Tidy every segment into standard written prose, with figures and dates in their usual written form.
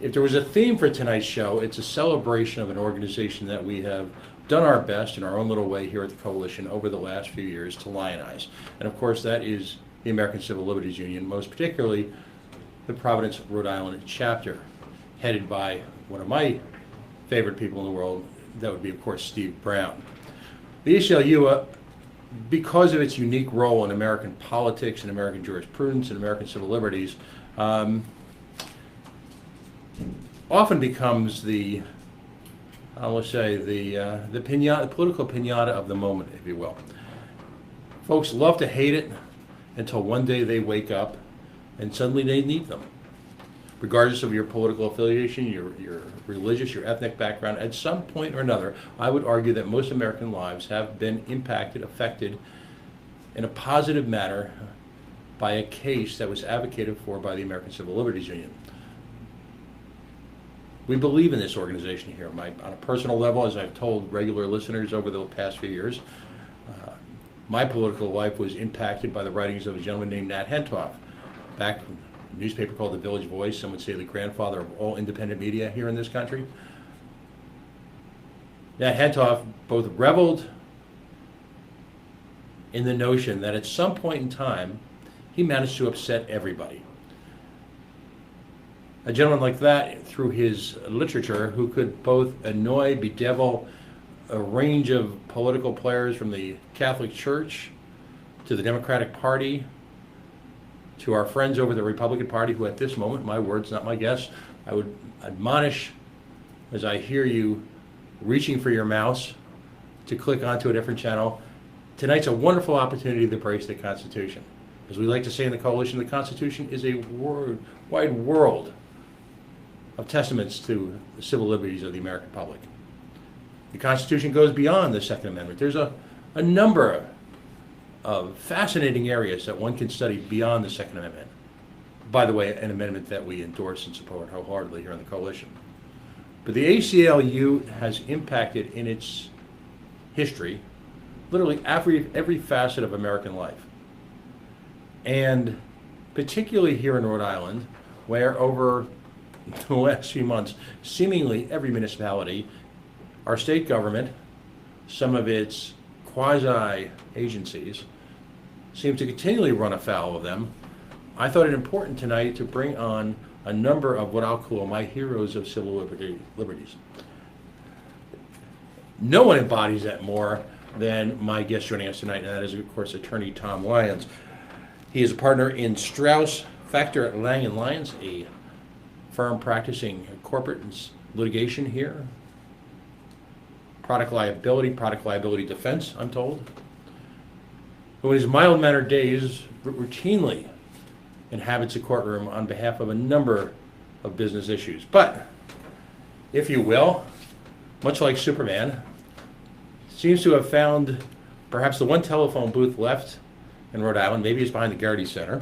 if there was a theme for tonight's show, it's a celebration of an organization that we have done our best in our own little way here at the Coalition over the last few years to lionize. And of course, that is the American Civil Liberties Union, most particularly the Providence, Rhode Island chapter, headed by one of my favorite people in the world. That would be, of course, Steve Brown. The ACLU, because of its unique role in American politics and American jurisprudence and American civil liberties, often becomes the, I will say, the political pinata of the moment, if you will. Folks love to hate it until one day they wake up and suddenly they need them. Regardless of your political affiliation, your religious, your ethnic background, at some point or another, I would argue that most American lives have been impacted, affected in a positive manner by a case that was advocated for by the American Civil Liberties Union. We believe in this organization here. On a personal level, as I've told regular listeners over the past few years, my political life was impacted by the writings of a gentleman named Nat Hentoff, back in a newspaper called The Village Voice, some would say the grandfather of all independent media here in this country. Nat Hentoff both reveled in the notion that at some point in time, he managed to upset everybody. A gentleman like that, through his literature, who could both annoy, bedevil a range of political players from the Catholic Church to the Democratic Party to our friends over the Republican Party, who at this moment, my words, not my guess, I would admonish, as I hear you reaching for your mouse to click onto a different channel, tonight's a wonderful opportunity to embrace the Constitution. As we like to say in the Coalition, the Constitution is a wide world of testaments to the civil liberties of the American public. The Constitution goes beyond the Second Amendment. There's a number of fascinating areas that one can study beyond the Second Amendment. By the way, an amendment that we endorse and support wholeheartedly here in the Coalition. But the ACLU has impacted in its history literally every facet of American life. And particularly here in Rhode Island, where over the last few months, seemingly every municipality, our state government, some of its quasi-agencies, seem to continually run afoul of them. I thought it important tonight to bring on a number of what I'll call my heroes of civil liberties. No one embodies that more than my guest joining us tonight, and that is, of course, attorney Tom Lyons. He is a partner in Strauss, Factor at Laing Lyons, a firm practicing corporate litigation here. Product liability defense, I'm told. Who in his mild-mannered days routinely inhabits a courtroom on behalf of a number of business issues. But, if you will, much like Superman, seems to have found perhaps the one telephone booth left in Rhode Island, maybe it's behind the Garrity Center,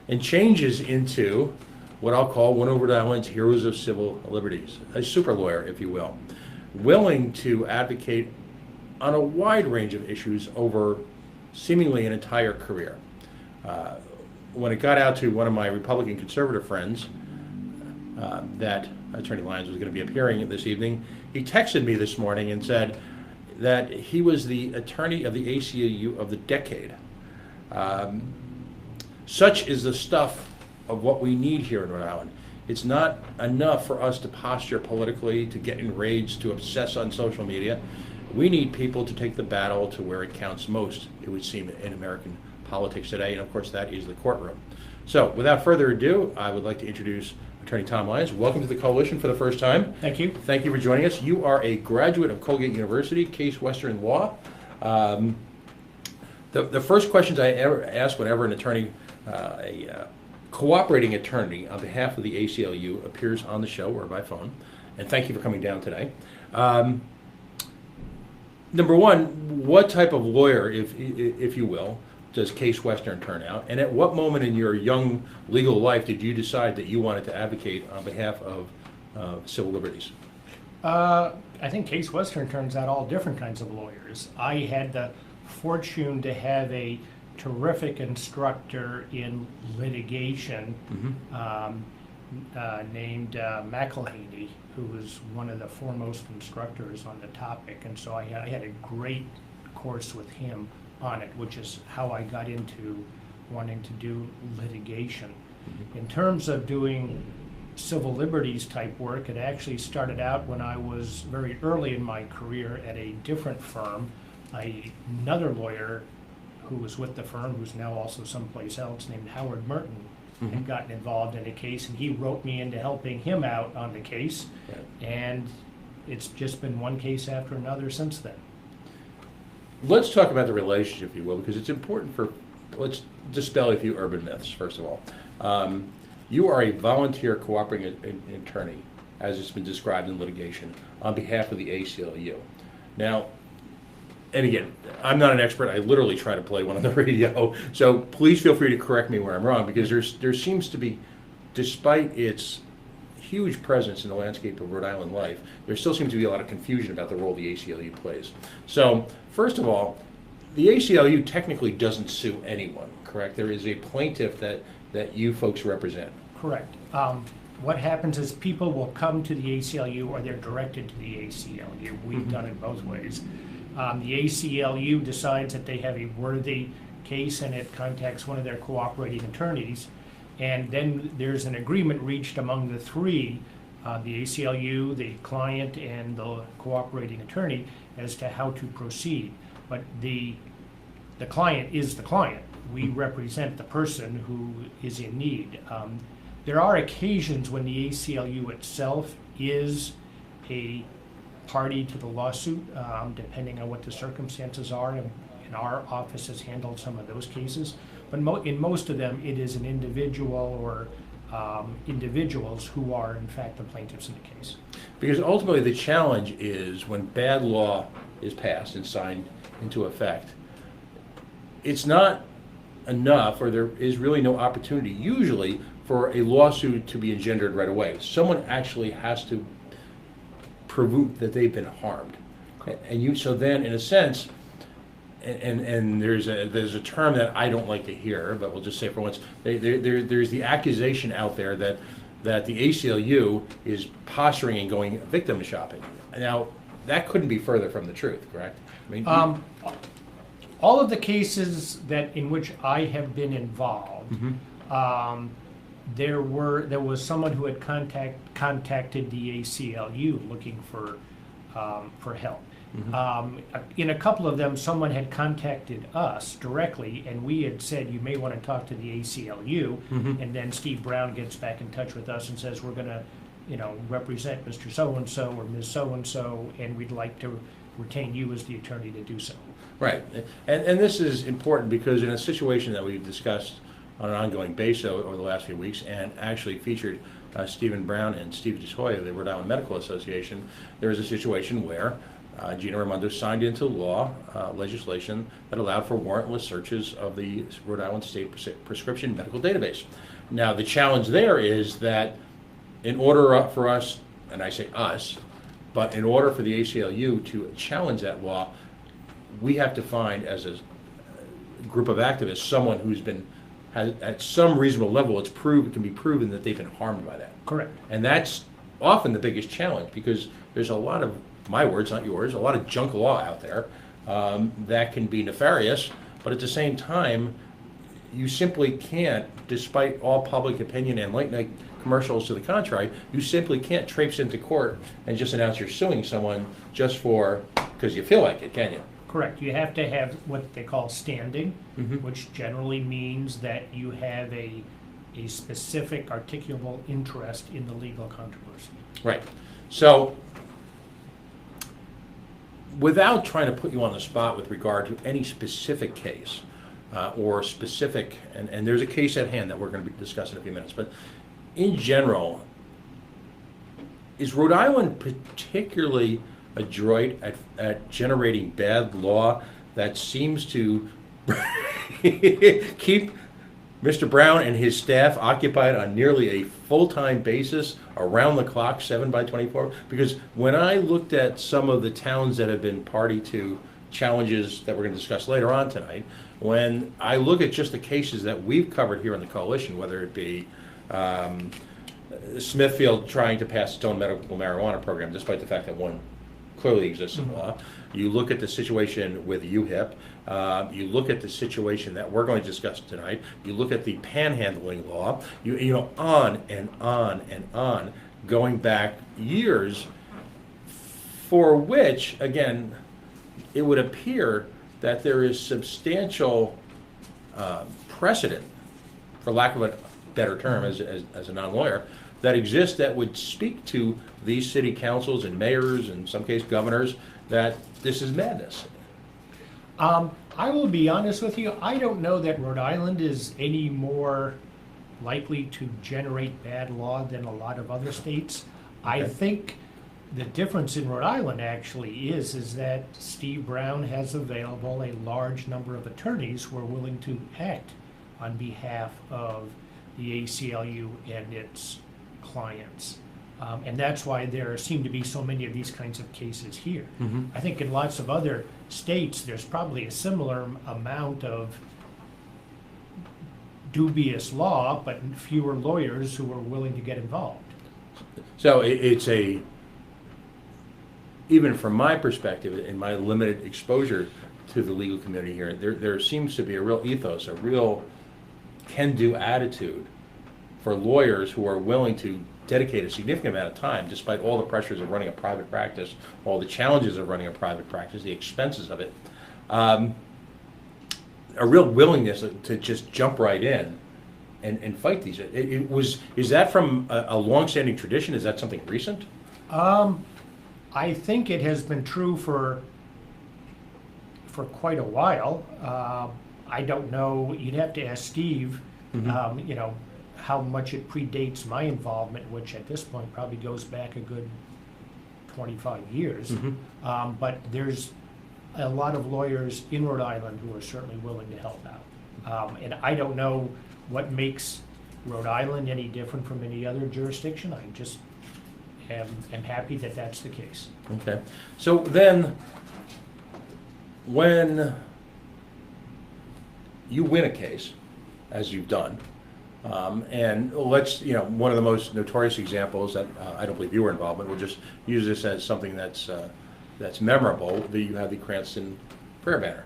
and changes into what I'll call one of Rhode Island's heroes of civil liberties, a super lawyer, if you will, willing to advocate on a wide range of issues over seemingly an entire career. When it got out to one of my Republican conservative friends that Attorney Lyons was going to be appearing this evening, he texted me this morning and said that he was the attorney of the ACLU of the decade. Such is the stuff of what we need here in Rhode Island. It's not enough for us to posture politically, to get enraged, to obsess on social media. We need people to take the battle to where it counts most, it would seem, in American politics today, and of course that is the courtroom. So without further ado, I would like to introduce Attorney Tom Lyons. Welcome to the Coalition for the first time. Thank you. Thank you for joining us. You are a graduate of Colgate University, Case Western Law. The first questions I ever ask whenever an attorney, a cooperating attorney on behalf of the ACLU appears on the show or by phone, and thank you for coming down today. Number one, what type of lawyer, if you will, does Case Western turn out? And at what moment in your young legal life did you decide that you wanted to advocate on behalf of civil liberties? I think Case Western turns out all different kinds of lawyers. I had the fortune to have a terrific instructor in litigation named McElhaney, who was one of the foremost instructors on the topic, and so I had a great course with him on it, which is how I got into wanting to do litigation. In terms of doing civil liberties type work, it actually started out when I was very early in my career at a different firm. Another lawyer who was with the firm, who's now also someplace else, named Howard Merton, had gotten involved in a case, and he wrote me into helping him out on the case. Right. And it's just been one case after another since then. Let's talk about the relationship, if you will, because it's important let's dispel a few urban myths, first of all. You are a volunteer cooperating attorney, as it's been described in litigation, on behalf of the ACLU. Now, and again, I'm not an expert. I literally try to play one on the radio, so please feel free to correct me where I'm wrong, because there seems to be, despite its huge presence in the landscape of Rhode Island life, there still seems to be a lot of confusion about the role the ACLU plays. So, first of all, the ACLU technically doesn't sue anyone, correct? There is a plaintiff that you folks represent. Correct. What happens is people will come to the ACLU or they're directed to the ACLU. We've done it both ways. The ACLU decides that they have a worthy case and it contacts one of their cooperating attorneys, and then there's an agreement reached among the three, the ACLU, the client, and the cooperating attorney, as to how to proceed. But the client is the client. We represent the person who is in need. There are occasions when the ACLU itself is a party to the lawsuit, depending on what the circumstances are, and our office has handled some of those cases. But in most of them, it is an individual or individuals who are, in fact, the plaintiffs in the case. Because ultimately the challenge is when bad law is passed and signed into effect, it's not enough, or there is really no opportunity usually for a lawsuit to be engendered right away. Someone actually has to prove that they've been harmed. And so then, in a sense, and there's a term that I don't like to hear, but we'll just say for once, there's the accusation out there that the ACLU is posturing and going victim shopping. Now, that couldn't be further from the truth, correct? I mean, all of the cases in which I have been involved, there was someone who had contacted the ACLU looking for help. In a couple of them, someone had contacted us directly, and we had said, you may want to talk to the ACLU, and then Steve Brown gets back in touch with us and says, we're going to, represent Mr. So-and-so or Ms. So-and-so, and we'd like to retain you as the attorney to do so. Right, and this is important because in a situation that we've discussed on an ongoing basis over the last few weeks, and actually featured Stephen Brown and Steve DeSoy of the Rhode Island Medical Association, there is a situation where Gina Raimondo signed into law legislation that allowed for warrantless searches of the Rhode Island State Prescription Medical Database. Now, the challenge there is that in order for us, and I say us, but in order for the ACLU to challenge that law, we have to find, as a group of activists, someone who's been, at some reasonable level, it can be proven that they've been harmed by that. Correct. And that's often the biggest challenge, because there's a lot of, my words, not yours, a lot of junk law out there that can be nefarious, but at the same time, you simply can't, despite all public opinion and late night commercials to the contrary, you simply can't traipse into court and just announce you're suing someone just because you feel like it, can you? Correct. You have to have what they call standing, which generally means that you have a specific articulable interest in the legal controversy. Right. So, without trying to put you on the spot with regard to any specific case or specific, and there's a case at hand that we're going to be discussing in a few minutes, but in general, is Rhode Island particularly adroit at generating bad law that seems to keep Mr. Brown and his staff occupied on nearly a full-time basis, around the clock, 7/24? Because when I looked at some of the towns that have been party to challenges that we're going to discuss later on tonight, when I look at just the cases that we've covered here in the coalition, whether it be Smithfield trying to pass its own medical marijuana program, despite the fact that one clearly exists in law. You look at the situation with UHIP. You look at the situation that we're going to discuss tonight. You look at the panhandling law. You know, on and on and on, going back years, for which, again, it would appear that there is substantial precedent, for lack of a better term, as a non-lawyer, that exists that would speak to these city councils and mayors, and in some case governors, that this is madness. I will be honest with you, I don't know that Rhode Island is any more likely to generate bad law than a lot of other states. I think the difference in Rhode Island actually is that Steve Brown has available a large number of attorneys who are willing to act on behalf of the ACLU and its clients. And that's why there seem to be so many of these kinds of cases here. I think in lots of other states, there's probably a similar amount of dubious law, but fewer lawyers who are willing to get involved. So it's even from my perspective, in my limited exposure to the legal community here, there seems to be a real ethos, a real can-do attitude for lawyers who are willing to dedicate a significant amount of time, despite all the pressures of running a private practice, all the challenges of running a private practice, the expenses of it, a real willingness to just jump right in and fight these. Is that from a long-standing tradition? Is that something recent? I think it has been true for quite a while. I don't know. You'd have to ask Steve. You know, how much it predates my involvement, which at this point probably goes back a good 25 years. But there's a lot of lawyers in Rhode Island who are certainly willing to help out. And I don't know what makes Rhode Island any different from any other jurisdiction. I just am happy that that's the case. Okay. So then, when you win a case, as you've done, and let's, one of the most notorious examples that I don't believe you were involved in, we'll just use this as something that's memorable, that you have the Cranston Prayer Banner.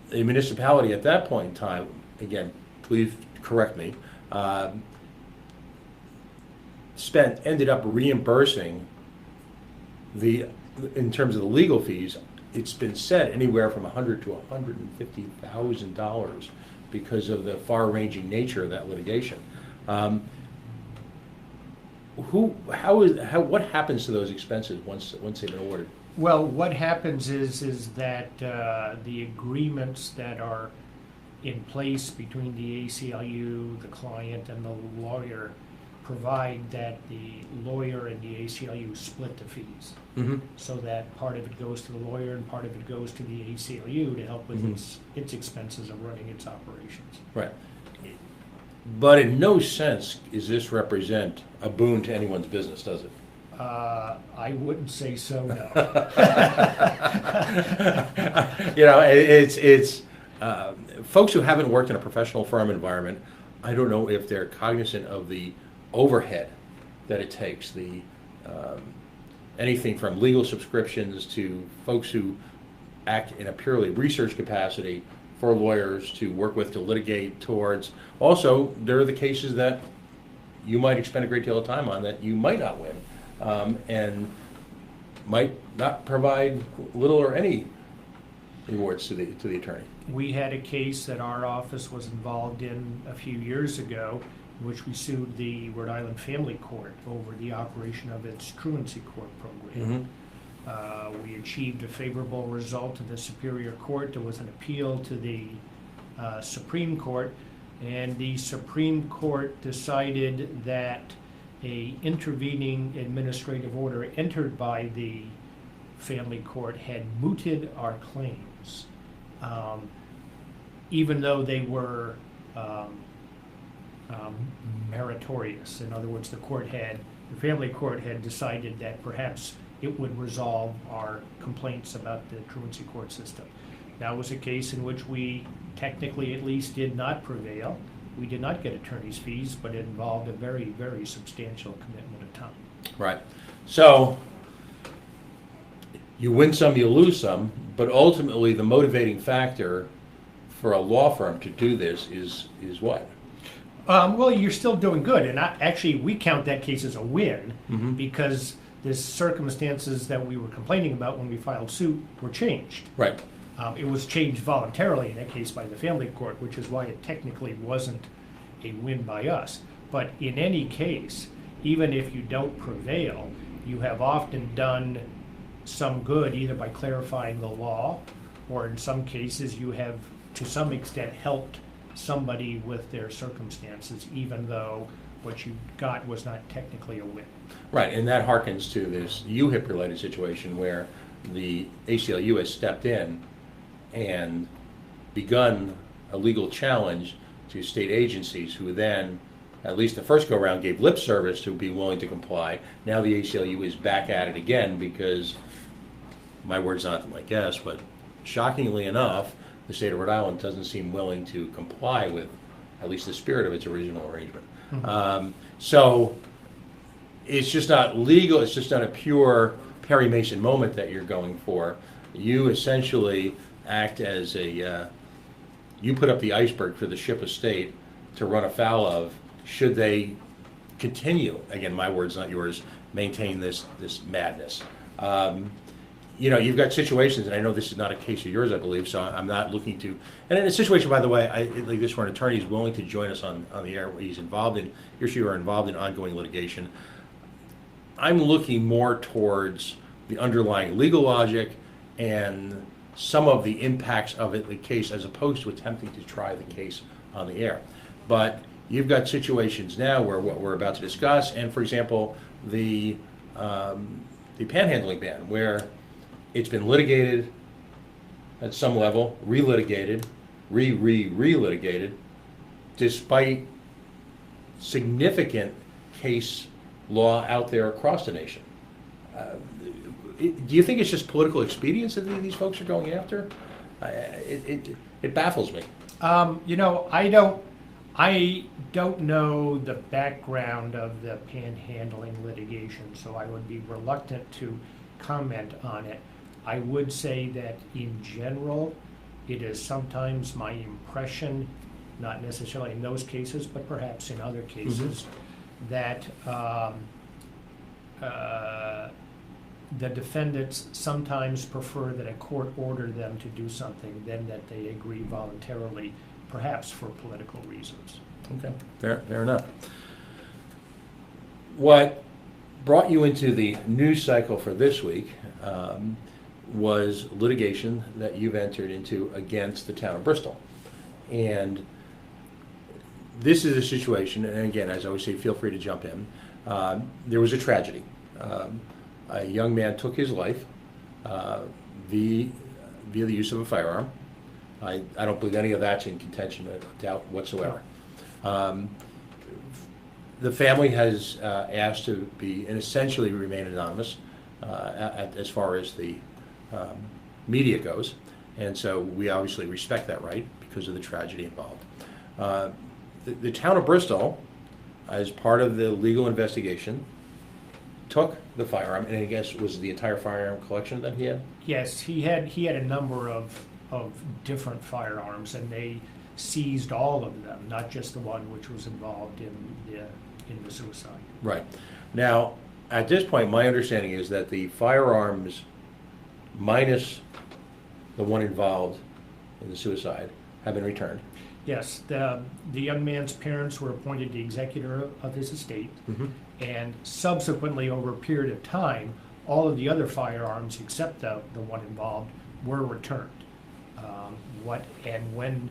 The municipality at that point in time, again, please correct me, ended up reimbursing in terms of the legal fees, it's been said anywhere from $100,000 to $150,000 because of the far-ranging nature of that litigation. What happens to those expenses once they've been awarded? Well, what happens is that the agreements that are in place between the ACLU, the client, and the lawyer provide that the lawyer and the ACLU split the fees. So that part of it goes to the lawyer and part of it goes to the ACLU to help with its expenses of running its operations. Right. But in no sense does this represent a boon to anyone's business, does it? I wouldn't say so, no. It's folks who haven't worked in a professional firm environment, I don't know if they're cognizant of the overhead that it takes, anything from legal subscriptions to folks who act in a purely research capacity for lawyers to work with, to litigate towards. Also, there are the cases that you might expend a great deal of time on that you might not win, and might not provide little or any rewards to the attorney. We had a case that our office was involved in a few years ago, in which we sued the Rhode Island Family Court over the operation of its truancy court program. We achieved a favorable result in the Superior Court. There was an appeal to the Supreme Court, and the Supreme Court decided that a intervening administrative order entered by the Family Court had mooted our claims, even though they were meritorious. In other words, the Family Court had decided that perhaps it would resolve our complaints about the truancy court system. That was a case in which we technically at least did not prevail, we did not get attorney's fees, but it involved a very, very substantial commitment of time. Right. So you win some, you lose some, but ultimately the motivating factor for a law firm to do this is what? Well, you're still doing good, and actually, we count that case as a win Mhm. because the circumstances that we were complaining about when we filed suit were changed. Right. It was changed voluntarily in that case by the family court, which is why it technically wasn't a win by us. But in any case, even if you don't prevail, you have often done some good either by clarifying the law, or in some cases, you have to some extent helped somebody with their circumstances, even though what you got was not technically a win. Right, and that harkens to this UHIP-related situation where the ACLU has stepped in and begun a legal challenge to state agencies who then, at least the first go-around, gave lip service to be willing to comply. Now the ACLU is back at it again because, my word's not my guess, but shockingly enough, the state of Rhode Island doesn't seem willing to comply with at least the spirit of its original arrangement. Mm-hmm. So it's just not legal, it's just not a pure Perry Mason moment that you're going for. You essentially act as you put up the iceberg for the ship of state to run afoul of should they continue, again, my words, not yours, maintain this madness. You've got situations, and I know this is not a case of yours, I believe, so I'm not looking to. And in a situation, by the way, like this, where an attorney is willing to join us on the air, where he or she are involved in ongoing litigation, I'm looking more towards the underlying legal logic and some of the impacts of the case, as opposed to attempting to try the case on the air. But you've got situations now where what we're about to discuss, and for example, the panhandling ban, where it's been litigated at some level, relitigated, relitigated, despite significant case law out there across the nation. Do you think it's just political expedience that these folks are going after? It baffles me. I don't know the background of the panhandling litigation, so I would be reluctant to comment on it. I would say that in general, it is sometimes my impression, not necessarily in those cases, but perhaps in other cases, that the defendants sometimes prefer that a court order them to do something than that they agree voluntarily, perhaps for political reasons. Okay, fair enough. What brought you into the news cycle for this week was litigation that you've entered into against the town of Bristol. And this is a situation, and again, as I always say, feel free to jump in. There was a tragedy. A young man took his life via the use of a firearm. I don't believe any of that's in contention, a doubt whatsoever. The family has asked to be, and essentially remain anonymous as far as the media goes, and so we obviously respect that right because of the tragedy involved. The town of Bristol, as part of the legal investigation, took the firearm, and I guess it was the entire firearm collection that he had? Yes, he had a number of different firearms, and they seized all of them, not just the one which was involved in the suicide. Right. Now, at this point, my understanding is that the firearms, minus the one involved in the suicide, have been returned. Yes, the young man's parents were appointed the executor of his estate, and subsequently, over a period of time, all of the other firearms, except the one involved, were returned. When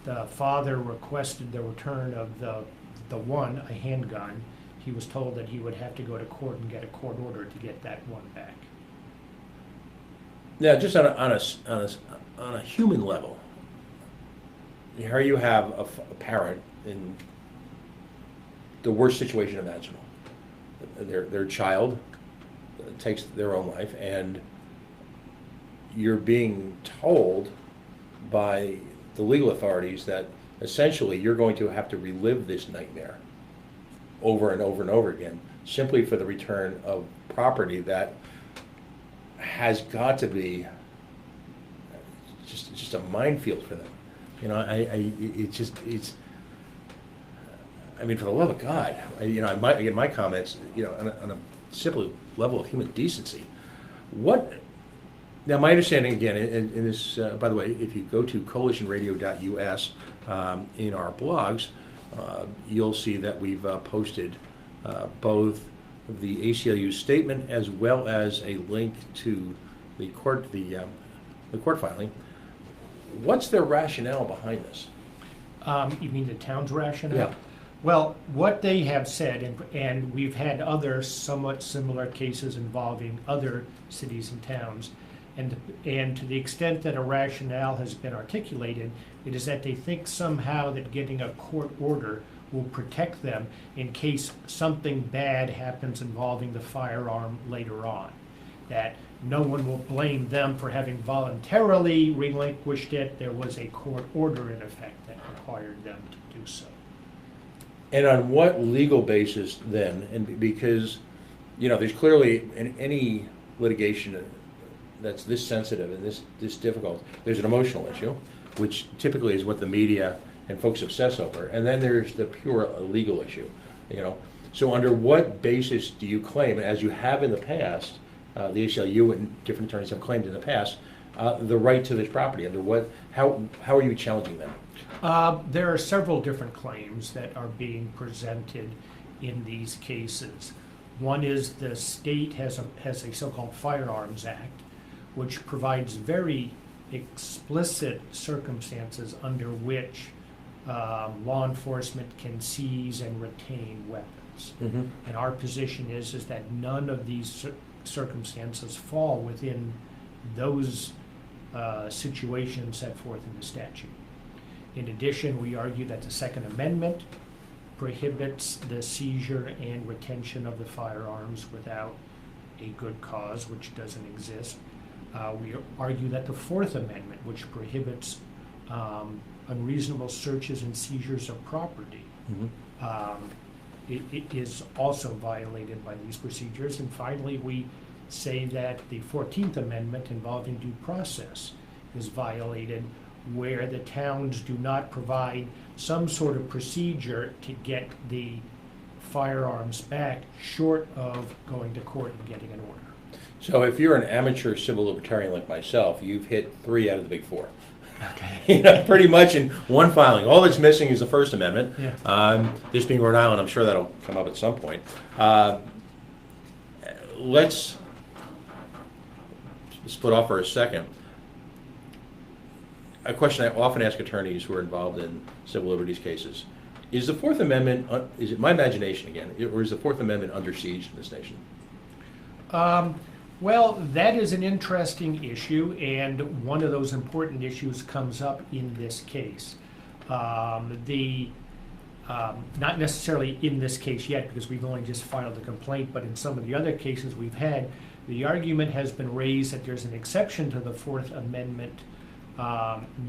the father requested the return of the one, a handgun, he was told that he would have to go to court and get a court order to get that one back. Now, just on a human level, here you have a parent in the worst situation imaginable. Their child takes their own life, and you're being told by the legal authorities that essentially you're going to have to relive this nightmare over and over and over again, simply for the return of property that has got to be just a minefield for them. You know, I mean, for the love of God, in my comments, on a simple level of human decency, now my understanding again, in this, by the way, if you go to coalitionradio.us, in our blogs, you'll see that we've posted both the ACLU statement as well as a link to the court filing. What's their rationale behind this? You mean the town's rationale? Yeah. Well, what they have said, and we've had other somewhat similar cases involving other cities and towns, and to the extent that a rationale has been articulated, it is that they think somehow that getting a court order will protect them in case something bad happens involving the firearm later on. That no one will blame them for having voluntarily relinquished it. There was a court order in effect that required them to do so. And on what legal basis then? And because, there's clearly in any litigation that's this sensitive and this difficult, there's an emotional issue, which typically is what the media and folks obsess over. And then there's the pure legal issue, So under what basis do you claim, as you have in the past, the ACLU and different attorneys have claimed in the past, the right to this property? How are you challenging them? There are several different claims that are being presented in these cases. One is the state has a so-called Firearms Act, which provides very explicit circumstances under which law enforcement can seize and retain weapons. Mm-hmm. And our position is that none of these circumstances fall within those situations set forth in the statute. In addition, we argue that the Second Amendment prohibits the seizure and retention of the firearms without a good cause, which doesn't exist. We argue that the Fourth Amendment, which prohibits unreasonable searches and seizures of property, Mm-hmm. it is also violated by these procedures. And finally, we say that the 14th Amendment involving due process is violated where the towns do not provide some sort of procedure to get the firearms back short of going to court and getting an order. So if you're an amateur civil libertarian like myself, you've hit 3 out of the big 4. Okay. Pretty much in one filing. All that's missing is the First Amendment. Yeah. This being Rhode Island, I'm sure that'll come up at some point. Let's split off for a second. A question I often ask attorneys who are involved in civil liberties cases: is the Fourth Amendment, is it my imagination again, or is the Fourth Amendment under siege in this nation? Well, that is an interesting issue, and one of those important issues comes up in this case. Not necessarily in this case yet, because we've only just filed a complaint, but in some of the other cases we've had, the argument has been raised that there's an exception to the Fourth Amendment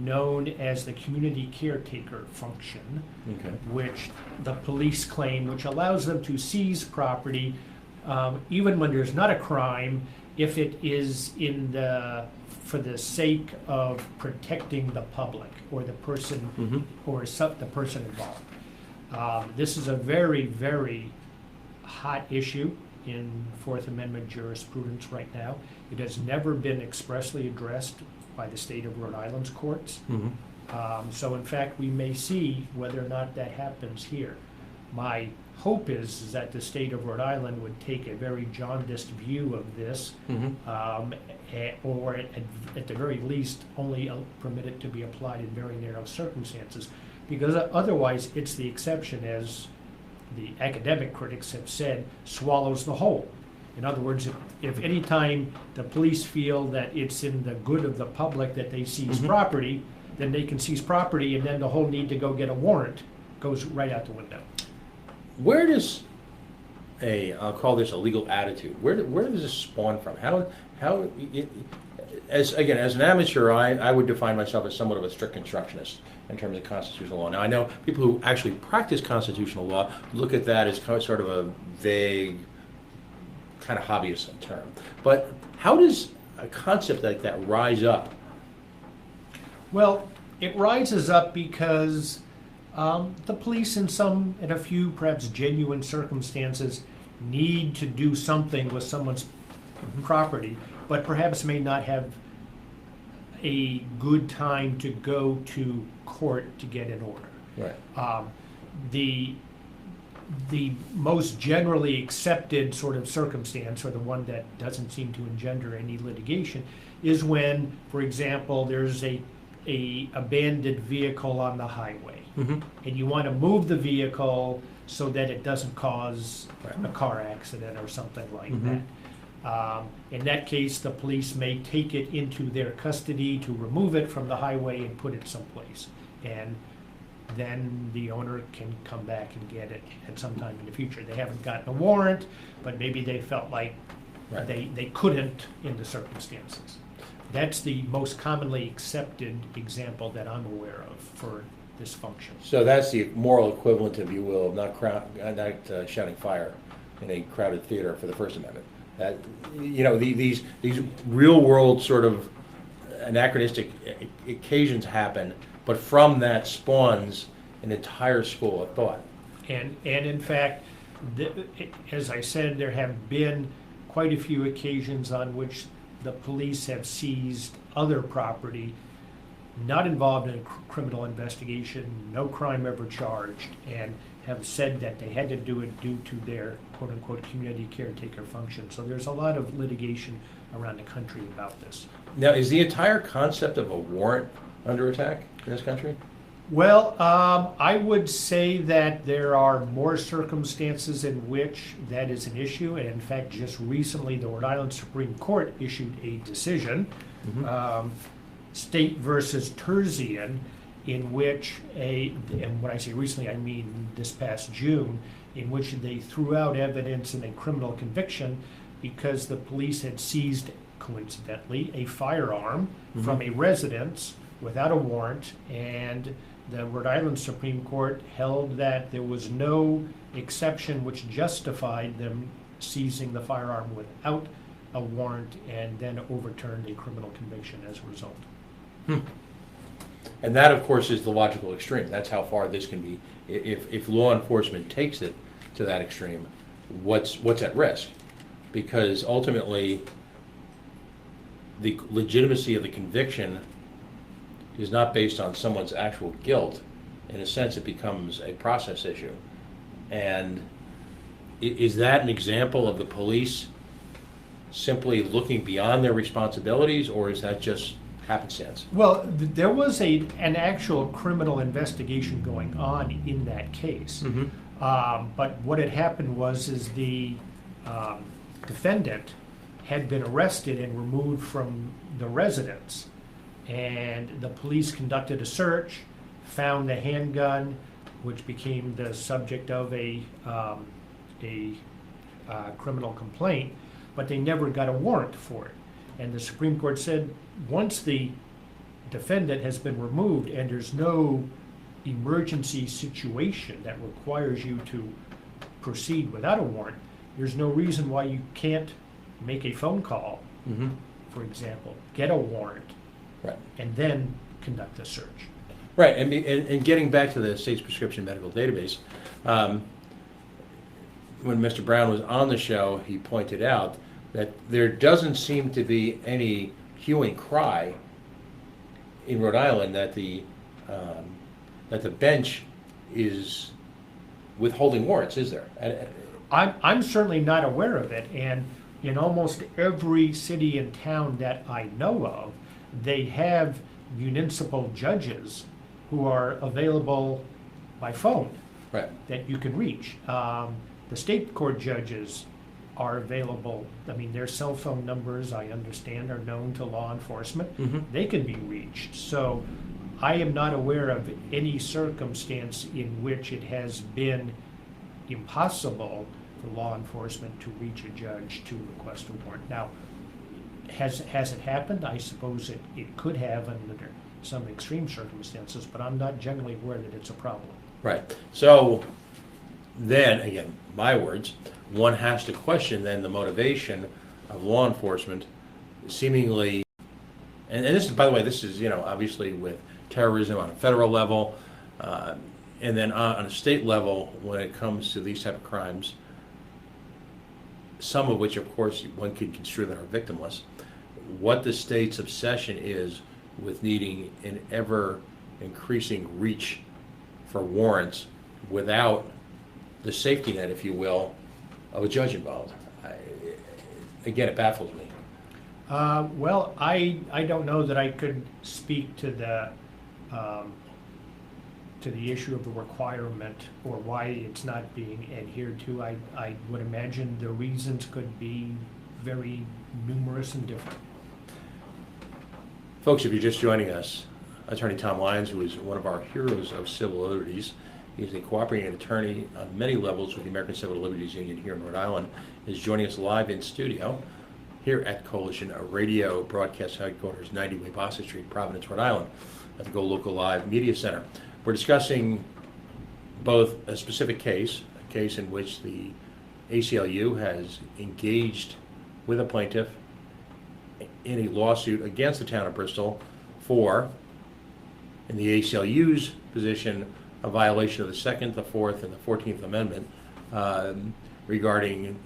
known as the community caretaker function, Okay. which the police claim, which allows them to seize property even when there's not a crime, if it is for the sake of protecting the public or the person Mm-hmm. or the person involved. This is a very, very hot issue in Fourth Amendment jurisprudence right now. It has never been expressly addressed by the state of Rhode Island's courts. Mm-hmm. So in fact, we may see whether or not that happens here. My hope is that the state of Rhode Island would take a very jaundiced view of this, Mm-hmm. or at the very least, only permit it to be applied in very narrow circumstances. Because otherwise, it's the exception, as the academic critics have said, swallows the whole. In other words, if any time the police feel that it's in the good of the public that they seize Mhm. property, then they can seize property, and then the whole need to go get a warrant goes right out the window. Where does I'll call this a legal attitude, where does this spawn from? as an amateur, I would define myself as somewhat of a strict constructionist in terms of constitutional law. Now, I know people who actually practice constitutional law look at that as sort of a vague, kind of hobbyist term. But how does a concept like that rise up? Well, it rises up because the police, in a few perhaps genuine circumstances, need to do something with someone's property, but perhaps may not have a good time to go to court to get an order. Right. The most generally accepted sort of circumstance, or the one that doesn't seem to engender any litigation, is when, for example, there's a abandoned vehicle on the highway, Mm-hmm. and you want to move the vehicle so that it doesn't cause Right. a car accident or something like Mhm. that. In that case, the police may take it into their custody to remove it from the highway and put it someplace. And then the owner can come back and get it at some time in the future. They haven't gotten a warrant, but maybe they felt like Right. they couldn't in the circumstances. That's the most commonly accepted example that I'm aware of for this function. So that's the moral equivalent, if you will, of not shouting fire in a crowded theater for the First Amendment. That, these real world sort of anachronistic occasions happen, but from that spawns an entire school of thought. And in fact, as I said, there have been quite a few occasions on which the police have seized other property not involved in a criminal investigation, no crime ever charged, and have said that they had to do it due to their quote-unquote community caretaker function. So there's a lot of litigation around the country about this. Now, is the entire concept of a warrant under attack in this country? Well, I would say that there are more circumstances in which that is an issue, and in fact, just recently, the Rhode Island Supreme Court issued a decision, Mm-hmm. State versus Terzian, in which and when I say recently, I mean this past June, in which they threw out evidence in a criminal conviction because the police had seized, coincidentally, a firearm Mhm. from a residence without a warrant, and the Rhode Island Supreme Court held that there was no exception which justified them seizing the firearm without a warrant, and then overturned a criminal conviction as a result. And that, of course, is the logical extreme. That's how far this can be. If law enforcement takes it to that extreme, what's at risk? Because ultimately, the legitimacy of the conviction is not based on someone's actual guilt. In a sense, it becomes a process issue. And is that an example of the police simply looking beyond their responsibilities, or is that just happenstance? Well, there was an actual criminal investigation going on in that case. Mm-hmm. But what had happened is the defendant had been arrested and removed from the residence. And the police conducted a search, found the handgun, which became the subject of a criminal complaint, but they never got a warrant for it. And the Supreme Court said, once the defendant has been removed and there's no emergency situation that requires you to proceed without a warrant, there's no reason why you can't make a phone call, Mm-hmm. for example, get a warrant, Right. and then conduct a search. Right, and getting back to the state's prescription medical database, when Mr. Brown was on the show, he pointed out that there doesn't seem to be any hue and cry in Rhode Island that the bench is withholding warrants, is there? I'm certainly not aware of it, and in almost every city and town that I know of, they have municipal judges who are available by phone Right. that you can reach. The state court judges are available. I mean, their cell phone numbers, I understand, are known to law enforcement. Mm-hmm. They can be reached. So I am not aware of any circumstance in which it has been impossible for law enforcement to reach a judge to request a warrant. Now, Has it happened? I suppose it could have under some extreme circumstances, but I'm not generally aware that it's a problem. Right. So then, again, my words, one has to question then the motivation of law enforcement seemingly, and this is, by the way, this is, obviously with terrorism on a federal level, and then on a state level when it comes to these type of crimes, some of which, of course, one could construe that are victimless, what the state's obsession is with needing an ever-increasing reach for warrants without the safety net, if you will, of a judge involved. Again, it baffles me. Well, I don't know that I could speak to the issue of the requirement or why it's not being adhered to. I would imagine the reasons could be very numerous and different. Folks, if you're just joining us, Attorney Tom Lyons, who is one of our heroes of civil liberties, he's a cooperating attorney on many levels with the American Civil Liberties Union here in Rhode Island, is joining us live in studio here at Coalition Radio Broadcast Headquarters, 90 Weybosset Street, Providence, Rhode Island, at the Go Local Live Media Center. We're discussing both a specific case, a case in which the ACLU has engaged with a plaintiff in a lawsuit against the town of Bristol for, in the ACLU's position, a violation of the Second, the Fourth, and the 14th Amendment regarding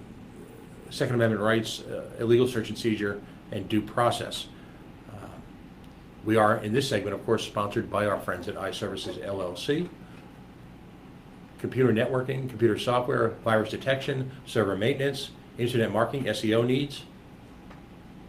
Second Amendment rights, illegal search and seizure, and due process. We are, in this segment, of course, sponsored by our friends at iServices LLC. Computer networking, computer software, virus detection, server maintenance, internet marketing, SEO needs.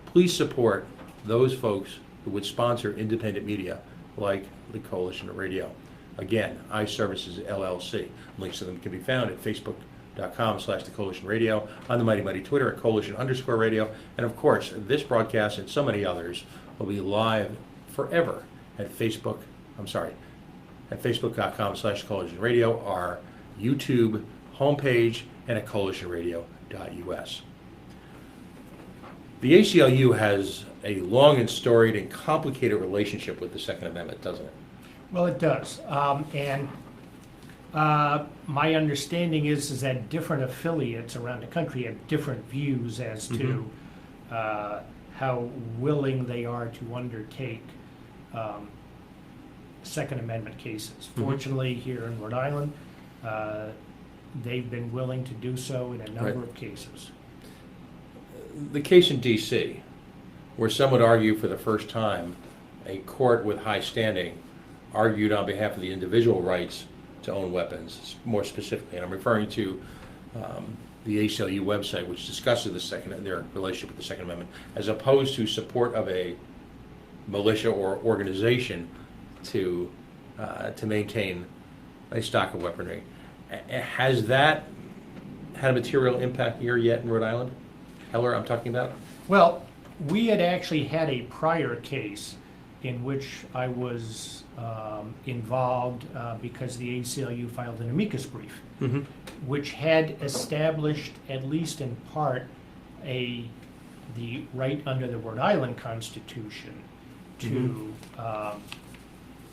Please support those folks who would sponsor independent media like the Coalition Radio. Again, iServices LLC. Links to them can be found at facebook.com/the Coalition Radio, on the Mighty Mighty Twitter at Coalition_radio, and of course, this broadcast and so many others will be live forever at facebook.com/Coalition Radio, our YouTube homepage, and at coalitionradio.us. The ACLU has a long and storied and complicated relationship with the Second Amendment, doesn't it? Well, it does. My understanding is that different affiliates around the country have different views as to how willing they are to undertake Second Amendment cases. Fortunately, here in Rhode Island, they've been willing to do so in a number of cases. The case in D.C., where some would argue for the first time, a court with high standing argued on behalf of the individual rights to own weapons, more specifically, and I'm referring to the ACLU website, which discusses their relationship with the Second Amendment, as opposed to support of a militia or organization to maintain a stock of weaponry. Has that had a material impact here yet in Rhode Island? Heller, I'm talking about? Well, we had actually had a prior case in which I was involved because the ACLU filed an amicus brief, which had established, at least in part, the right under the Rhode Island Constitution to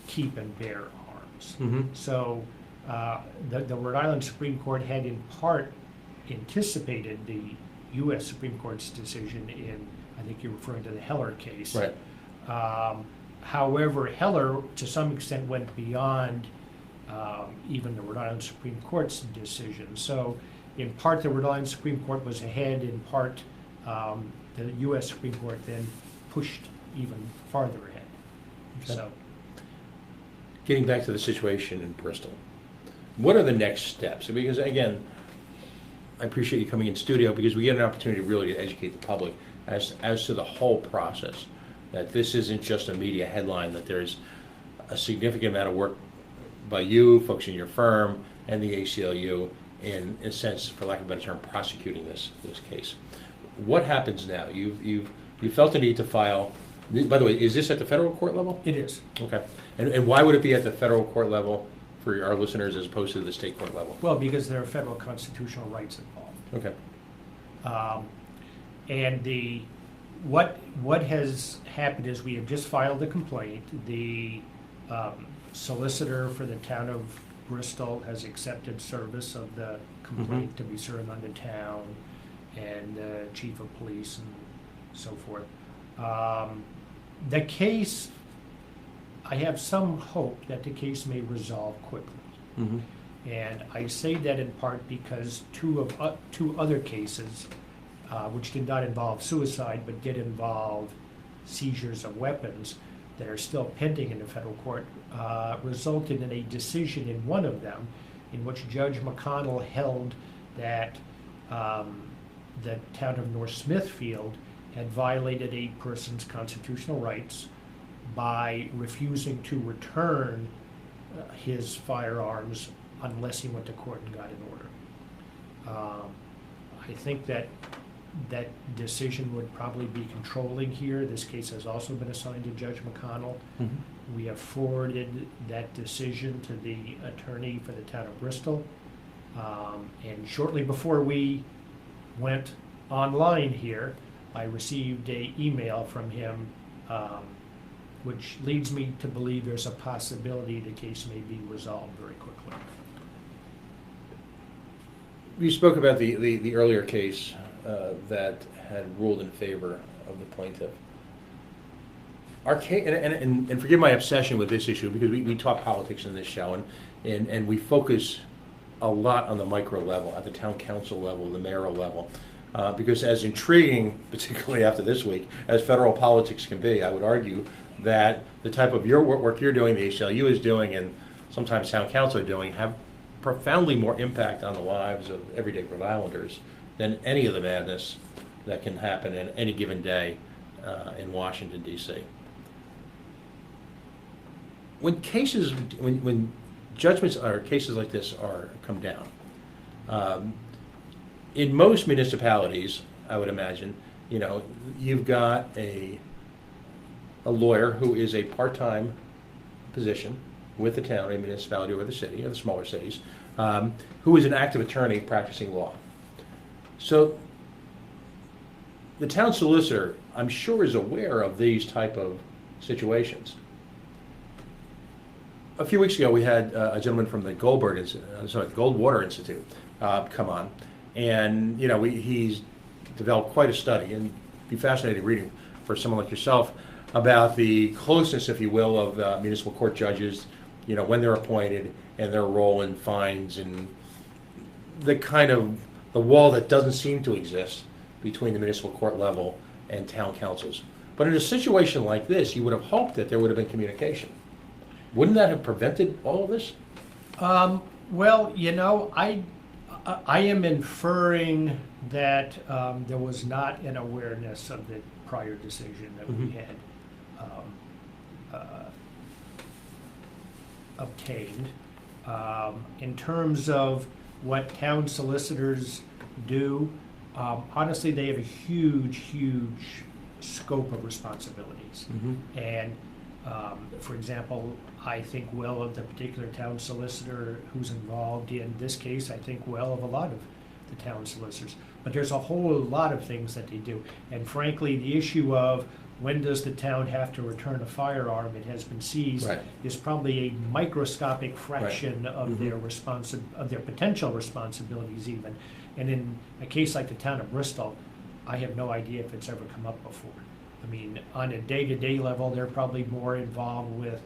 keep and bear arms. So the Rhode Island Supreme Court had in part anticipated the U.S. Supreme Court's decision in, I think you're referring to the Heller case. Right. However, Heller, to some extent, went beyond even the Rhode Island Supreme Court's decision. So, in part, the Rhode Island Supreme Court was ahead. In part, the U.S. Supreme Court then pushed even farther ahead. Okay. So, getting back to the situation in Bristol, what are the next steps? Because again, I appreciate you coming in studio because we get an opportunity really to educate the public as to the whole process. That this isn't just a media headline, that there's a significant amount of work by you, folks in your firm, and the ACLU in a sense, for lack of a better term, prosecuting this case. What happens now? You felt the need to file, by the way, is this at the federal court level? it is. Okay. And why would it be at the federal court level for our listeners as opposed to the state court level? Well, because there are federal constitutional rights involved. Okay. And what has happened is we have just filed a complaint. The solicitor for the town of Bristol has accepted service of the complaint to be served on the town and the chief of police and so forth. The case, I have some hope that the case may resolve quickly. And I say that in part because two other cases, which did not involve suicide but did involve seizures of weapons that are still pending in the federal court, resulted in a decision in one of them in which Judge McConnell held that the town of North Smithfield had violated a person's constitutional rights by refusing to return his firearms unless he went to court and got an order. I think that decision would probably be controlling here. This case has also been assigned to Judge McConnell. We have forwarded that decision to the attorney for the town of Bristol. And shortly before we went online here, I received an email from him, which leads me to believe there's a possibility the case may be resolved very quickly. You spoke about the earlier case that had ruled in favor of the plaintiff. Our case, and forgive my obsession with this issue, because we talk politics in this show, and we focus a lot on the micro level, at the town council level, the mayoral level, because as intriguing, particularly after this week, as federal politics can be, I would argue that the type of your work you're doing, the ACLU is doing, and sometimes town council are doing, have profoundly more impact on the lives of everyday Rhode Islanders than any of the madness that can happen in any given day in Washington, D.C. When judgments or cases like this come down, in most municipalities, I would imagine, you've got a lawyer who is a part-time position with the town, a municipality, or the city, or the smaller cities, who is an active attorney practicing law. So the town solicitor, I'm sure, is aware of these type of situations. A few weeks ago, we had a gentleman from the Goldwater Institute come on, and he's developed quite a study, and it'd be fascinating reading for someone like yourself about the closeness, if you will, of municipal court judges, when they're appointed and their role in fines and the wall that doesn't seem to exist between the municipal court level and town councils. But in a situation like this, you would have hoped that there would have been communication. Wouldn't that have prevented all of this? Well, I am inferring that there was not an awareness of the prior decision that we had obtained. In terms of what town solicitors do, honestly, they have a huge scope of responsibilities. And for example, I think well of the particular town solicitor who's involved in this case. I think well of a lot of the town solicitors. But there's a whole lot of things that they do. And frankly, the issue of when does the town have to return a firearm that has been seized is probably a microscopic fraction of their of their potential responsibilities even. And in a case like the town of Bristol, I have no idea if it's ever come up before. I mean, on a day-to-day level, they're probably more involved with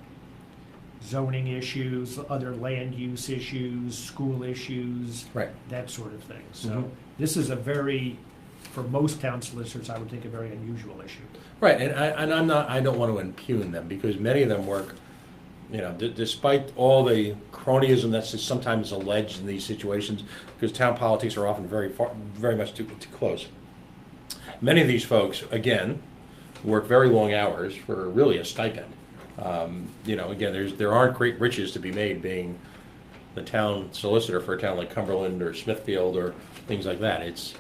zoning issues, other land use issues, school issues, that sort of thing. So this is for most town solicitors, I would think a very unusual issue. Right, and I don't want to impugn them, because many of them work, despite all the cronyism that's sometimes alleged in these situations, because town politics are often very much too close. Many of these folks, again, work very long hours for really a stipend. Again, there aren't great riches to be made being the town solicitor for a town like Cumberland or Smithfield or things like that. It's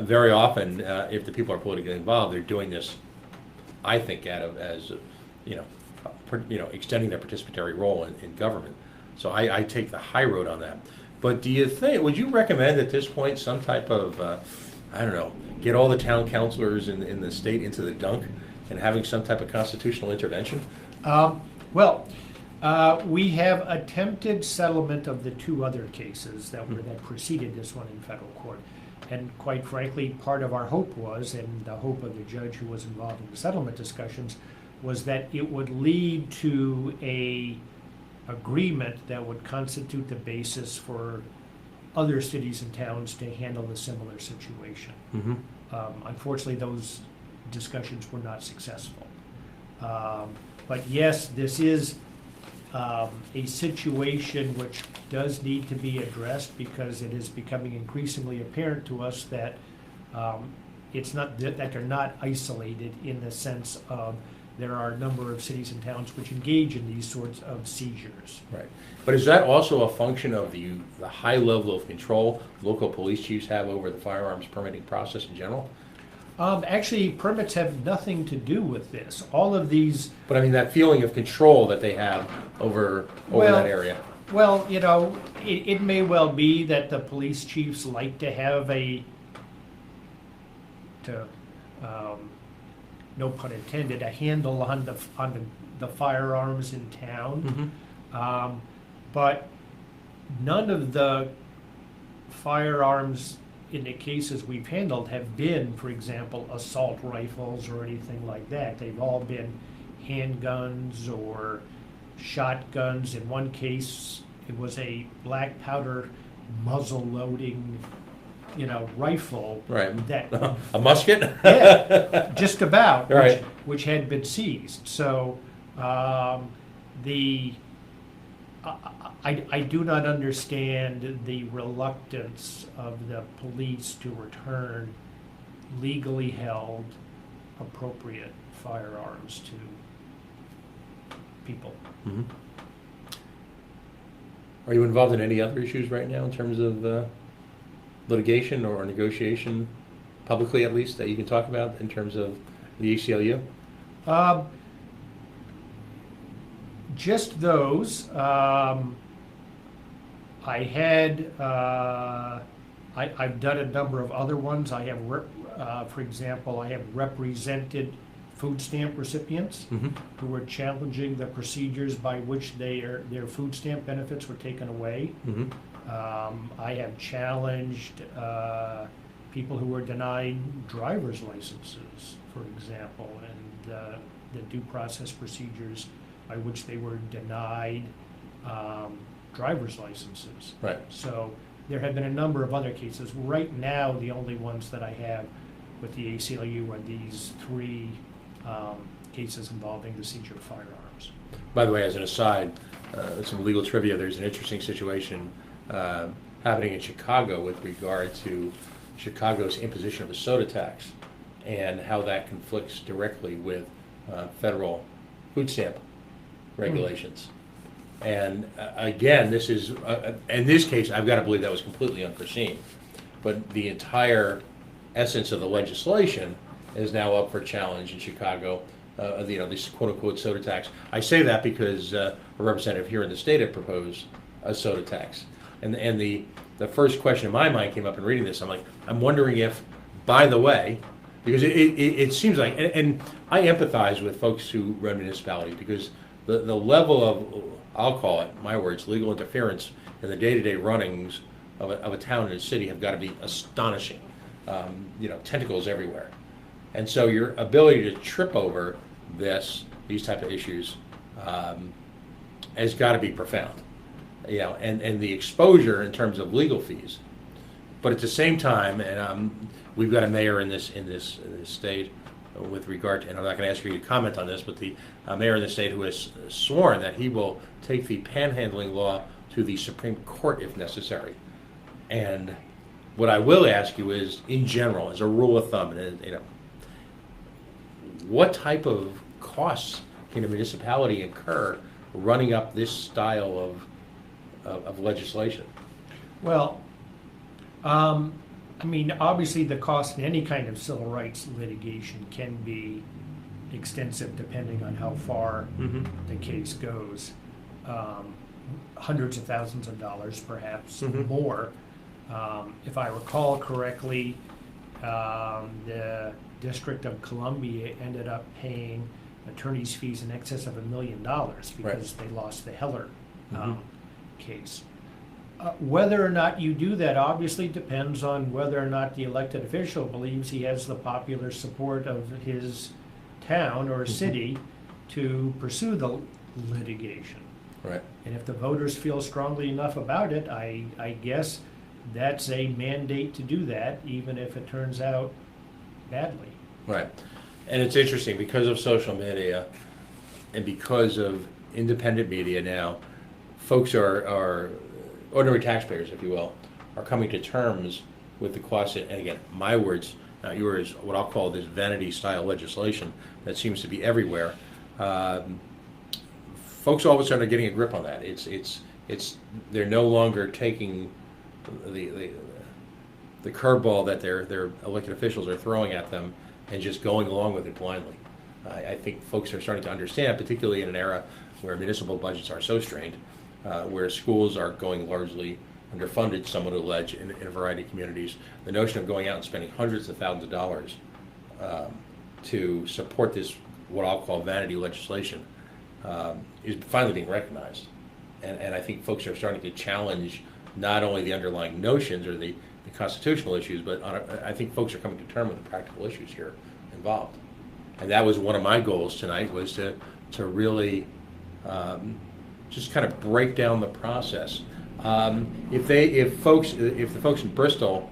very often, if the people are politically involved, they're doing this, I think, extending their participatory role in government. So I take the high road on that. But would you recommend at this point some type of I don't know, get all the town councilors in the state into the dunk and having some type of constitutional intervention? Well, we have attempted settlement of the two other cases that preceded this one in federal court. And quite frankly, part of our hope was, and the hope of the judge who was involved in the settlement discussions, was that it would lead to a agreement that would constitute the basis for other cities and towns to handle a similar situation. Mm-hmm. Unfortunately, those discussions were not successful. But yes, this is a situation which does need to be addressed, because it is becoming increasingly apparent to us that it's not that they're not isolated, in the sense of there are a number of cities and towns which engage in these sorts of seizures. Right. But is that also a function of the high level of control local police chiefs have over the firearms permitting process in general? Actually, permits have nothing to do with this. All of these. But I mean, that feeling of control that they have over that area. Well, you know, it may well be that the police chiefs like to have no pun intended, a handle on the firearms in town. Mm-hmm. But none of the firearms in the cases we've handled have been, for example, assault rifles or anything like that. They've all been handguns or shotguns. In one case, it was a black powder muzzle loading, rifle. Right. That a musket? Yeah, just about. Right. Which had been seized. So I do not understand the reluctance of the police to return legally held, appropriate firearms to people. Mm-hmm. Are you involved in any other issues right now in terms of litigation or negotiation, publicly at least, that you can talk about in terms of the ACLU? Just those. I've done a number of other ones. I have, for example, I have represented food stamp recipients Mm-hmm. who were challenging the procedures by which their food stamp benefits were taken away. Mm-hmm. I have challenged people who were denied driver's licenses, for example, and the due process procedures by which they were denied driver's licenses. Right. So there have been a number of other cases. Right now, the only ones that I have with the ACLU are these three cases involving the seizure of firearms. By the way, as an aside, some legal trivia, there's an interesting situation happening in Chicago with regard to Chicago's imposition of a soda tax and how that conflicts directly with federal food stamp regulations. And again, this is, in this case, I've got to believe that was completely unforeseen. But the entire essence of the legislation is now up for challenge in Chicago, this quote-unquote soda tax. I say that because a representative here in the state had proposed a soda tax. And the first question in my mind came up in reading this. I'm wondering if, by the way, because it seems like, and I empathize with folks who run municipalities, because the level of, I'll call it, my words, legal interference in the day-to-day runnings of a town and a city have got to be astonishing. Tentacles everywhere. And so your ability to trip over these type of issues has got to be profound. And the exposure in terms of legal fees. But at the same time, and we've got a mayor in this state with regard to, and I'm not going to ask you to comment on this, but the mayor in the state who has sworn that he will take the panhandling law to the Supreme Court if necessary. And what I will ask you is, in general, as a rule of thumb, what type of costs can a municipality incur running up this style of legislation? Well, obviously the cost in any kind of civil rights litigation can be extensive depending on how far Mm-hmm. the case goes. Hundreds of thousands of dollars, perhaps Mm-hmm. more. If I recall correctly, The District of Columbia ended up paying attorney's fees in excess of $1 million because they lost the Heller case. Whether or not you do that obviously depends on whether or not the elected official believes he has the popular support of his town or city to pursue the litigation. Right. And if the voters feel strongly enough about it, I guess that's a mandate to do that, even if it turns out badly. Right. And it's interesting because of social media and because of independent media now, folks are ordinary taxpayers, if you will, are coming to terms with the cost, and again, my words, not yours, what I'll call this vanity-style legislation that seems to be everywhere. Folks all of a sudden are getting a grip on that. They're no longer taking the curveball that their elected officials are throwing at them and just going along with it blindly. I think folks are starting to understand, particularly in an era where municipal budgets are so strained, where schools are going largely underfunded, some would allege, in a variety of communities. The notion of going out and spending hundreds of thousands of dollars to support this, what I'll call vanity legislation, is finally being recognized. And I think folks are starting to challenge not only the underlying notions or the constitutional issues, but I think folks are coming to terms with the practical issues here involved. And that was one of my goals tonight, was to really just kind of break down the process. If the folks in Bristol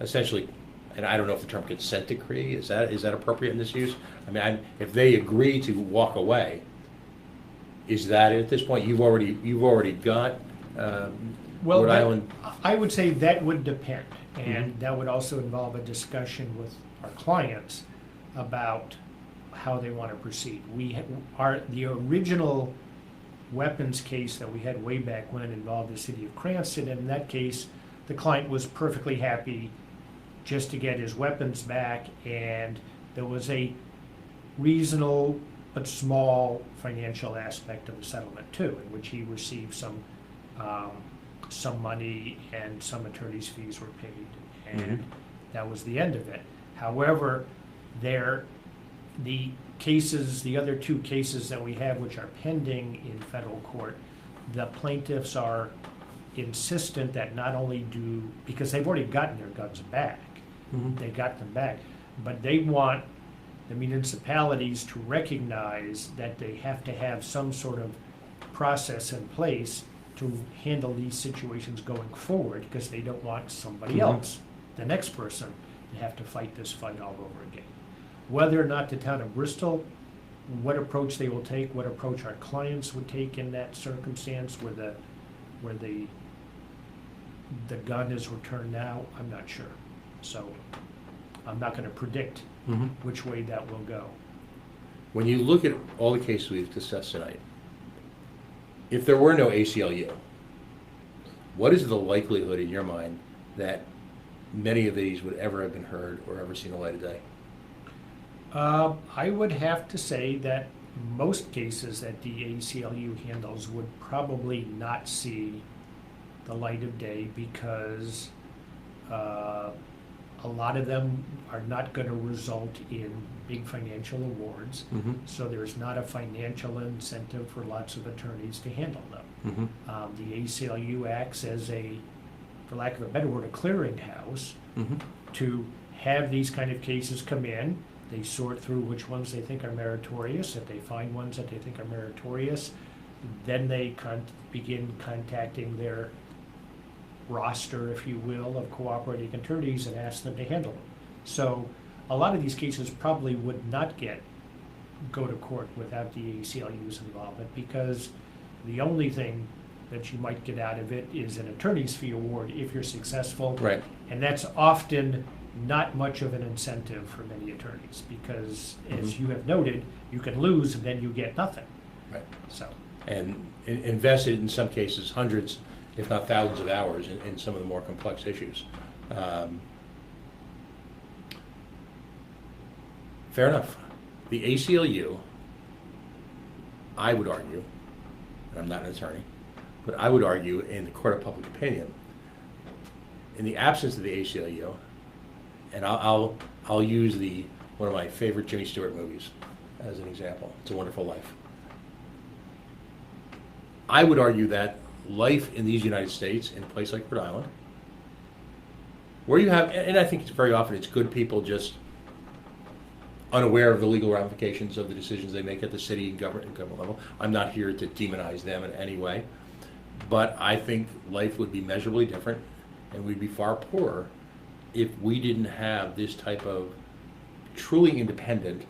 essentially, and I don't know if the term consent decree is that appropriate in this use? I mean, if they agree to walk away, is that at this point you've already got Rhode Island? I would say that would depend, and that would also involve a discussion with our clients about how they want to proceed. The original weapons case that we had way back when involved the city of Cranston, and in that case, the client was perfectly happy just to get his weapons back, and there was a reasonable but small financial aspect of the settlement too, in which he received some money and some attorney's fees were paid, and that was the end of it. However, the other two cases that we have, which are pending in federal court, the plaintiffs are insistent that not only because they've already gotten their guns back, they got them back, but they want the municipalities to recognize that they have to have some sort of process in place to handle these situations going forward, because they don't want somebody else, the next person, to have to fight this fight all over again. Whether or not the town of Bristol, what approach they will take, what approach our clients would take in that circumstance where the gun is returned now, I'm not sure. So I'm not going to predict which way that will go. When you look at all the cases we've discussed tonight, if there were no ACLU, what is the likelihood in your mind that many of these would ever have been heard or ever seen the light of day? I would have to say that most cases that the ACLU handles would probably not see the light of day, because a lot of them are not going to result in big financial awards, so there's not a financial incentive for lots of attorneys to handle them. The ACLU acts as for lack of a better word, a clearinghouse to have these kind of cases come in. They sort through which ones they think are meritorious. If they find ones that they think are meritorious, then they begin contacting their roster, if you will, of cooperating attorneys and ask them to handle them. So a lot of these cases probably would not go to court without the ACLU's involvement, because the only thing that you might get out of it is an attorney's fee award if you're successful. Right. And that's often not much of an incentive for many attorneys, because as you have noted, you can lose and then you get nothing. Right. So. And invested in some cases hundreds, if not thousands of hours in some of the more complex issues. Fair enough. The ACLU, I would argue, and I'm not an attorney, but I would argue in the court of public opinion, in the absence of the ACLU, and I'll use one of my favorite Jimmy Stewart movies as an example. It's a Wonderful Life. I would argue that life in these United States, in a place like Rhode Island, where you have, and I think it's very often it's good people just unaware of the legal ramifications of the decisions they make at the city and government level. I'm not here to demonize them in any way, but I think life would be measurably different, and we'd be far poorer if we didn't have this type of truly independent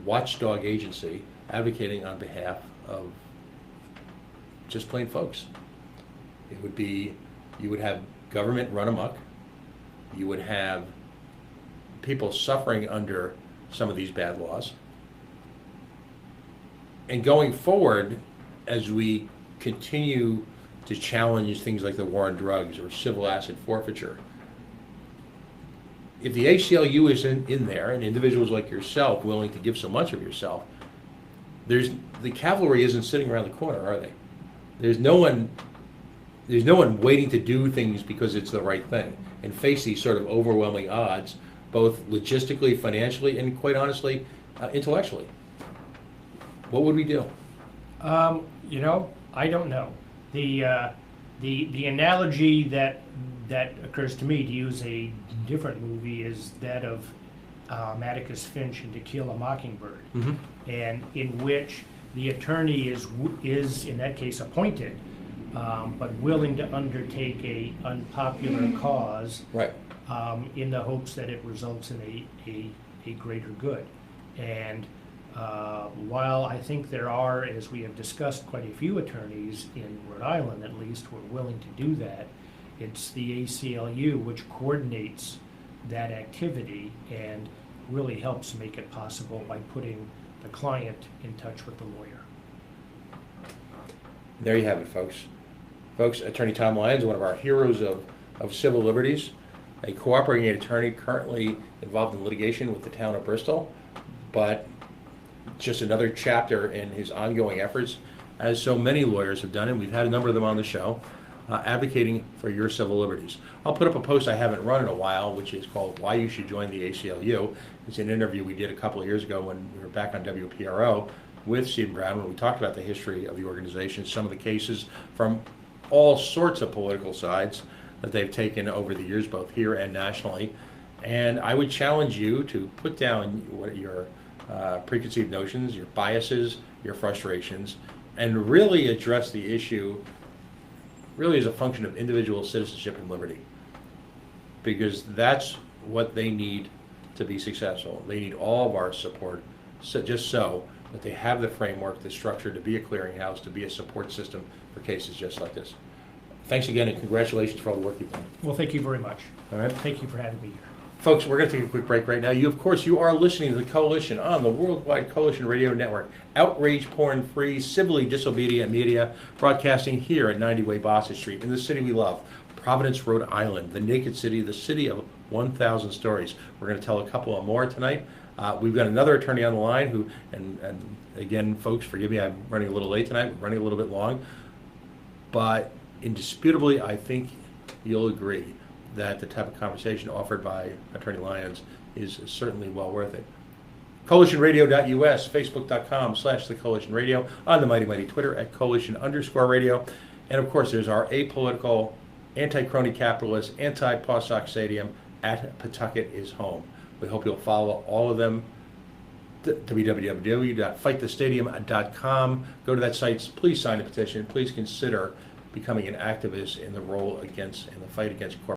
watchdog agency advocating on behalf of just plain folks. It would be, you would have government run amok, you would have people suffering under some of these bad laws, and going forward, as we continue to challenge things like the war on drugs or civil asset forfeiture, if the ACLU is in there, and individuals like yourself willing to give so much of yourself, the cavalry isn't sitting around the corner, are they? There's no one waiting to do things because it's the right thing and face these sort of overwhelming odds, both logistically, financially, and quite honestly, intellectually. What would we do? I don't know. The analogy that occurs to me, to use a different movie, is that of Atticus Finch in To Kill a Mockingbird, and in which the attorney is in that case appointed, but willing to undertake a unpopular cause, Right. In the hopes that it results in a greater good. And while I think there are, as we have discussed, quite a few attorneys in Rhode Island at least who are willing to do that, it's the ACLU which coordinates that activity and really helps make it possible by putting the client in touch with the lawyer. There you have it, folks. Folks, Attorney Tom Lyons, one of our heroes of civil liberties, a cooperating attorney currently involved in litigation with the town of Bristol, but just another chapter in his ongoing efforts, as so many lawyers have done, and we've had a number of them on the show, advocating for your civil liberties. I'll put up a post I haven't run in a while, which is called Why You Should Join the ACLU. It's an interview we did a couple of years ago when we were back on WPRO with Stephen Brown, when we talked about the history of the organization, some of the cases from all sorts of political sides that they've taken over the years, both here and nationally. And I would challenge you to put down what your preconceived notions, your biases, your frustrations, and really address the issue really as a function of individual citizenship and liberty. Because that's what they need to be successful. They need all of our support, just so that they have the framework, the structure to be a clearinghouse, to be a support system for cases just like this. Thanks again, and congratulations for all the work you've done. Well, thank you very much. All right. Thank you for having me here. Folks, we're going to take a quick break right now. You are listening to the Coalition on the Worldwide Coalition Radio Network. Outrage, porn-free, civilly disobedient media, broadcasting here at 90 Way Boston Street in the city we love, Providence, Rhode Island, the naked city, the city of 1,000 stories. We're going to tell a couple of more tonight. We've got another attorney on the line who, and again, folks, forgive me, I'm running a little late tonight, running a little bit long, but indisputably, I think you'll agree that the type of conversation offered by Attorney Lyons is certainly well worth it. CoalitionRadio.us, Facebook.com/The Coalition Radio, on the mighty Twitter at Coalition_radio. And of course, there's our apolitical, anti-crony capitalist, anti-Pawsock Stadium at Pawtucket is Home. We hope you'll follow all of them. www.fightthestadium.com. Go to that site. Please sign a petition. Please consider becoming an activist in the fight against corporate